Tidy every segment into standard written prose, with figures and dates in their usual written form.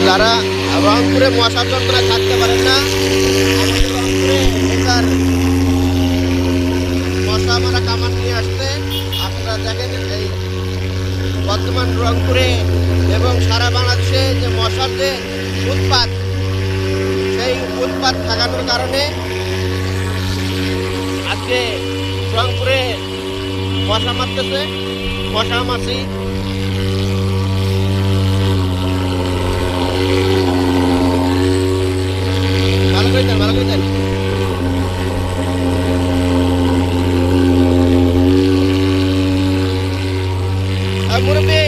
যারা রংপুরে মশার যন্ত্রণায় থাকতে পারেন না, আমাদের রংপুরে এটার মশা মারা কামান নিয়ে আসতে আপনারা দেখেন। এই বর্তমান রংপুরে এবং সারা বাংলাদেশে যে মশার যে উৎপাত, সেই উৎপাত থাকানোর কারণে আজকে রংপুরে মশা মারতেছে, মশা মাছি। ভালো করে দেন, ভালো করে দেন। মুরব্বী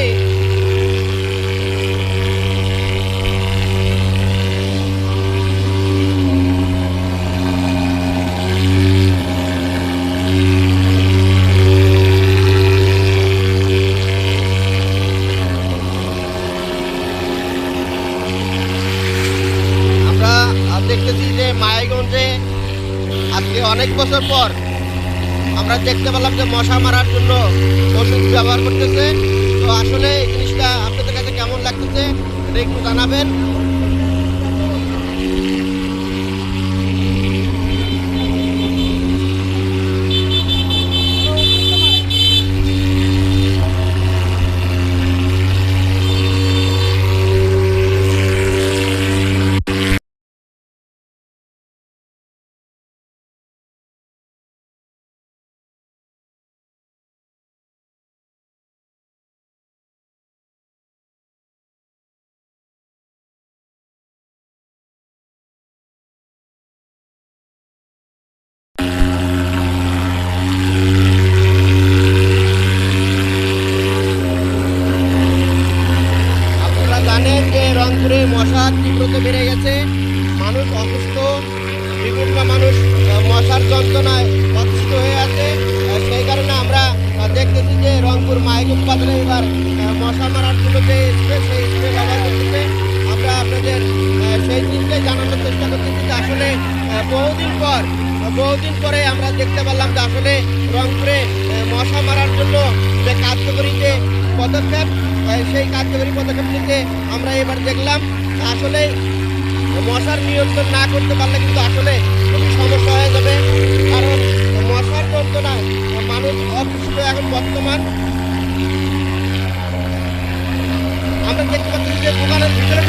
দেখতেছি যে মায়াগঞ্জে আজকে অনেক বছর পর আমরা দেখতে পেলাম যে মশা মারার জন্য ওষুধ ব্যবহার করতেছে। তো আসলে এই জিনিসটা আপনাদের কাছে কেমন লাগতেছে এটা একটু জানাবেন। জানেন যে রংপুরে মশার তীব্রতা বেড়ে গেছে, মানুষ অসুস্থ, বিভিন্ন মানুষ মশার যন্ত্রণায় অসুস্থ হয়ে আছে। সেই কারণে আমরা দেখতেছি যে রংপুর মাইকুম বাজারে এবার মশা মারার জন্য যে স্প্রে, সেই স্প্রে ব্যবহার করতেছে। আমরা আপনাদের সেই জিনিসটাই জানানোর চেষ্টা করতেছি যে আসলে বহুদিন পরে আমরা দেখতে পেলাম যে আসলে রংপুরে মশা মারার জন্য যে কার্যকরী যে পদক্ষেপ, সেই কার্যকরী পদক্ষেপ নিতে আমরা এবার দেখলাম। আসলে মশার নিয়ন্ত্রণ না করতে পারলে কিন্তু আসলে খুবই সমস্যা হয়ে যাবে, কারণ মশার যন্ত্রণায় মানুষ অসুস্থ। এখন বর্তমান আমরা দেখতে পাচ্ছি যে দোকানের ভিতরে